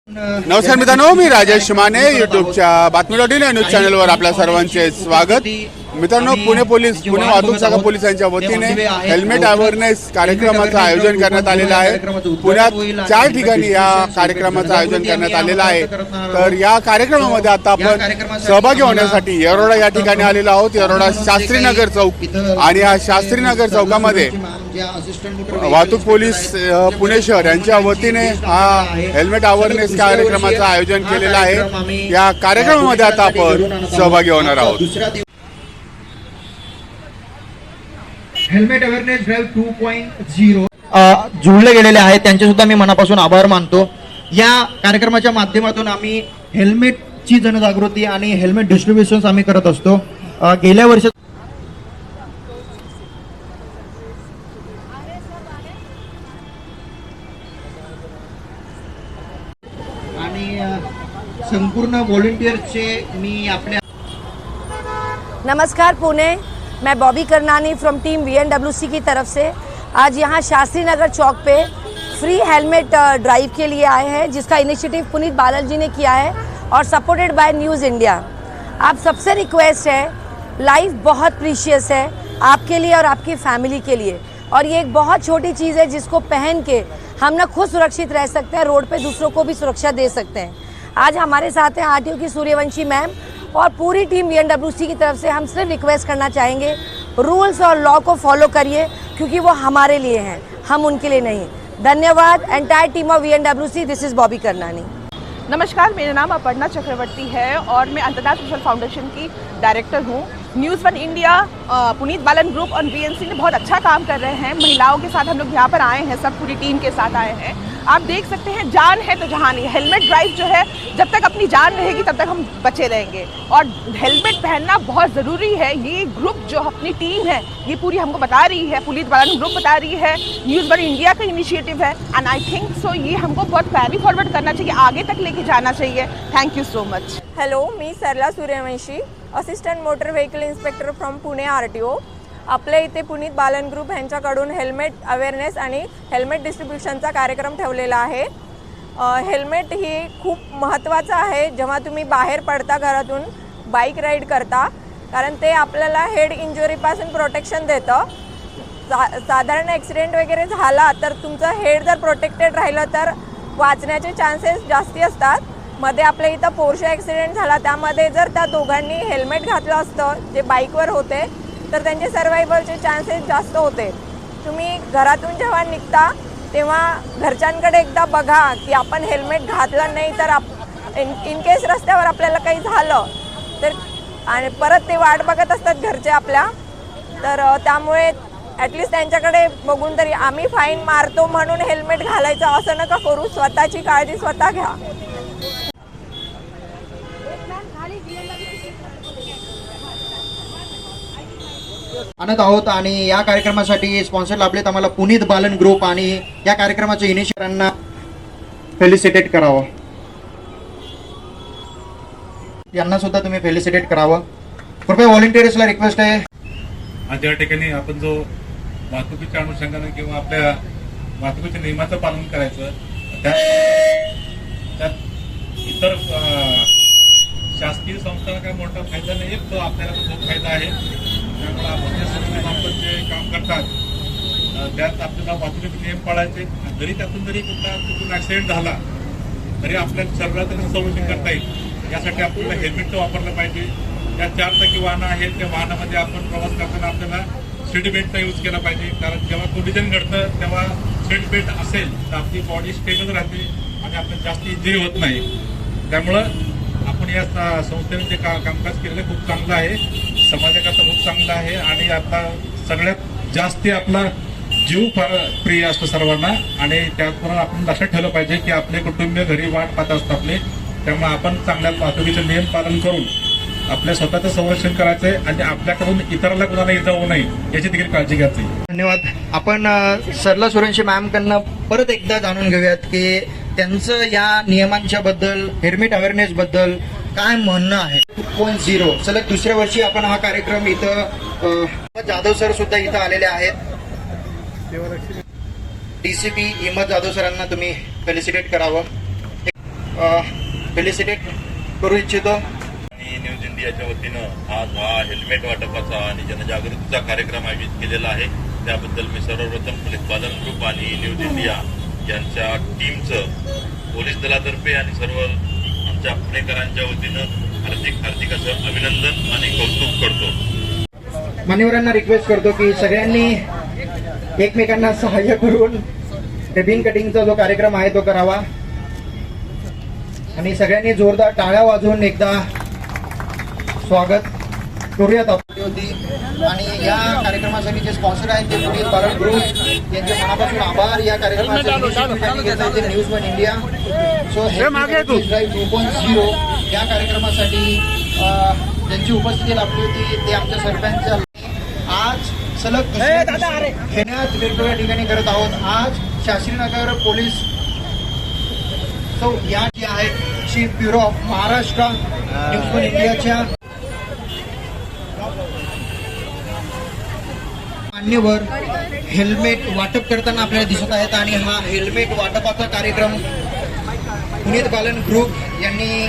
नमस्कार मित्रांनो, मी राजेश माने युट्यूबच्या बातमी.इन न्यूज चॅनलवर आपल्या सर्वांचे स्वागत. मित्रांनो, पुणे वाहतूक शाखा पोलिसांच्या वतीने हेल्मेट अवेअरनेस कार्यक्रमाचं आयोजन करण्यात आलेलं आहे. पुण्यात 4 ठिकाणी या कार्यक्रमाचं आयोजन करण्यात आलेलं आहे. तर या कार्यक्रमामध्ये आता आपण सहभागी होण्यासाठी येरोडा या ठिकाणी आलेलो आहोत. येरोडा शास्त्रीनगर चौक आणि या शास्त्रीनगर चौकामध्ये वाहतूक पोलीस पुणे शहर यांच्या वतीने हा हेल्मेट अवेअरनेस कार्यक्रमाचं आयोजन केलेलं आहे. या कार्यक्रमामध्ये आता आपण सहभागी होणार आहोत. हेल्मेट अवेअरनेस ड्राइव्ह 2.0 जुळले गेलेले आहेत, त्यांचे सुद्धा मी मनापासून आभार मानतो. या कार्यक्रमाच्या माध्यमातून आम्ही हेल्मेटची जनजागृती आणि हेल्मेट डिस्ट्रीब्युशन आम्ही करत असतो. गेल्या वर्षी आणि संपूर्ण व्हॉलंटियर्सचे मी आपल्या नमस्कार पुणे, मैं बॉबी करनानी फ्रॉम टीम VNWC की तरफ से आज यहाँ शास्त्री नगर चौक पे फ्री हेलमेट ड्राइव के लिए आए हैं, जिसका इनिशिएटिव पुनीत बालन जी ने किया है और सपोर्टेड बाय न्यूज़ इंडिया. आप सबसे रिक्वेस्ट है, लाइफ बहुत प्रीशियस है आपके लिए और आपकी फैमिली के लिए, और ये एक बहुत छोटी चीज़ है जिसको पहन के हम ना खुद सुरक्षित रह सकते हैं, रोड पे दूसरों को भी सुरक्षा दे सकते हैं. आज हमारे साथ हैं RTO की सूर्यवंशी मैम और पूरी टीम VNWC की तरफ से. हम सिर्फ रिक्वेस्ट करना चाहेंगे, रूल्स और लॉ को फॉलो करिए, क्योंकि वो हमारे लिए हैं, हम उनके लिए नहीं. धन्यवाद. Entire team of VNWC, this is Bobby Karnani. नमस्कार, मेरा नाम अपर्णा चक्रवर्ती है और मैं अंतर्राष्ट्रीय सोशल फाउंडेशन की डायरेक्टर हूँ. News 1 India, Puneet Balan group और VNC ने बहुत अच्छा काम कर रहे हैं. महिलाओं के साथ हम लोग यहाँ पर आए हैं, सब पूरी टीम के साथ आए हैं. आप देख सकते हैं, जान है तो जहान है. हेलमेट ड्राइव जो है, जब तक अपनी जान रहेगी तब तक हम बचे रहेंगे, और हेलमेट पहनना बहुत ज़रूरी है. ये ग्रुप जो अपनी टीम है ये पूरी हमको बता रही है, पुनीत बालन ग्रुप बता रही है, न्यूज़ 1 इंडिया का इनिशिएटिव है, एंड आई थिंक सो ये हमको बहुत कैरी फॉरवर्ड करना चाहिए, आगे तक लेके जाना चाहिए. Thank you so much. Hello, मी Sarla Suryavanshi, assistant motor vehicle inspector from Pune RTO. आपल्या इथे पुनीत बालन ग्रुप यांच्याकडून हेल्मेट अवेअरनेस आणि हेल्मेट डिस्ट्रीब्युशनचा कार्यक्रम ठेवलेला आहे. हेल्मेट ही खूप महत्त्वाचं आहे जेव्हा तुम्ही बाहेर पडता घरातून, बाईक राईड करता, कारण ते आपल्याला हेड इंजुरीपासून प्रोटेक्शन देतं. साधारण ॲक्सिडेंट वगैरे झाला तर तुमचं हेड जर प्रोटेक्टेड राहिलं तर वाचण्याचे चान्सेस जास्ती असतात. मध्ये आपल्या इथं पोर्शे ॲक्सिडेंट झाला, त्यामध्ये जर त्या दोघांनी हेल्मेट घातलं असतं जे बाईकवर होते तर त्यांचे सर्वायवलचे चान्सेस जास्त होते. तुम्ही घरातून जेव्हा निघता तेव्हा घरच्यांकडे एकदा बघा की आपण हेल्मेट घातलं नाही तर इन केस रस्त्यावर आपल्याला काही झालं तर, आणि परत ते वाट बघत असतात घरचे आपल्या, तर त्यामुळे ॲटलिस्ट त्यांच्याकडे बघून तरी आम्ही फाईन मारतो म्हणून हेल्मेट घालायचं असं नका करू. स्वतःची काळजी स्वतः घ्या. आणत आहोत आणि या कार्यक्रमासाठी स्पॉन्सर लाभलेत आम्हाला पुनीत बालन ग्रुप, आणि या कार्यक्रमाच्या इनिशिएटरांना फेलिसिटेट करावं. यांना सुद्धा तुम्ही फेलिसिटेट करावं. कृपया व्हॉलंटियर्सला रिक्वेस्ट आहे. आज या ठिकाणी आपण जो वाहतुकीच्या अनुषंगाने किंवा आपल्या वाहतुकीच्या नियमाचं पालन करायचं, त्यात इतर शासकीय संस्थांना काही मोठा फायदा नाही, तो आपल्याला खूप फायदा आहे. त्यामुळे आपण जे संस्थेमार्फत जे काम करतात त्यात आपल्याला वाहतुकीचे नियम पाळायचे. जरी त्यातून कुठून ॲक्सिडेंट झाला तरी आपल्या शरीराचं संरक्षण करता येईल, यासाठी आपल्याला हेल्मेटचं वापरलं पाहिजे. ज्या 4 चाकी वाहनं आहेत त्या वाहनामध्ये आपण प्रवास करताना आपल्याला सीट बेल्टचा यूज केला पाहिजे, कारण जेव्हा कोलिजन घडतं तेव्हा सीट बेल्ट असेल तर आपली बॉडी स्टेबल राहते आणि आपल्याला जास्त इंजुरी होत नाही. त्यामुळं आपण या संस्थेने जे कामकाज केलेलं खूप चांगलं आहे, समाजाकरता खूप चांगलं आहे. आणि आता सगळ्यात जास्ती आपला जीव फार प्रिय असतो सर्वांना, आणि त्याचप्रमाणे आपण लक्षात ठेवलं पाहिजे की आपले कुटुंबीय घरी वाट पाहत असतात आपले. त्यामुळे आपण चांगल्या वाहतुकीचे नियम पालन करून आपल्या स्वतःचं संरक्षण करायचंय आणि आपल्याकडून इतरांना कुणाला इजा होऊ नये याची देखील काळजी घ्यायची. धन्यवाद. आपण सरला सूर्यवंशी मॅमकडनं परत एकदा जाणून घेऊयात की त्यांचं या नियमांच्या बद्दल, हेल्मेट अवेअरनेस बद्दल काय म्हणणं आहे. 2.0 सलग दुसऱ्या वर्षी आपण हा कार्यक्रम इथं, जाधव सर सुद्धा इथं आलेले आहेत. DCP हिम्मत जाधव सरांना तुम्ही फेलिसिटेट करावं. फेलिसिटेट करू इच्छितो. आणि न्यूज इंडियाच्या वतीनं आज हा हेल्मेट वाटपाचा आणि जनजागृतीचा कार्यक्रम आयोजित केलेला आहे. त्याबद्दल मी सर्वप्रथम पुनीत बालन ग्रुप आणि न्यूज इंडिया यांच्या टीमचं पोलीस दलातर्फे आणि सर्व आमच्या पुणेकरांच्या वतीनं हार्दिक असं अभिनंदन आणि कौतुक करतो. मान्यवरांना रिक्वेस्ट करतो की सगळ्यांनी एकमेकांना सहाय्य करून रिबीन कटिंगचा जो कार्यक्रम आहे तो करावा आणि सगळ्यांनी जोरदार टाळ्या वाजवून एकदा स्वागत करूयात होती. आणि या कार्यक्रमासाठी जे स्पॉन्सर आहेत ते पुनीत बालन ग्रुप यांचे मनापासून आभार. या कार्यक्रमासाठी news one India so drive 2.0 या कार्यक्रमासाठी ज्यांची उपस्थिती लाभली होती ते आमच्या सरपंच. आज सलग घेण्यात वेगवेगळ्या ठिकाणी करत आहोत. आज शास्त्रीनगर पोलीस या जे आहेत chief bureau of Maharashtra news one इंडियाच्या मान्यवर हेल्मेट वाटप करताना आपल्याला दिसत आहेत. आणि हा हेल्मेट वाटपाचा कार्यक्रम पुनीत बालन ग्रुप यांनी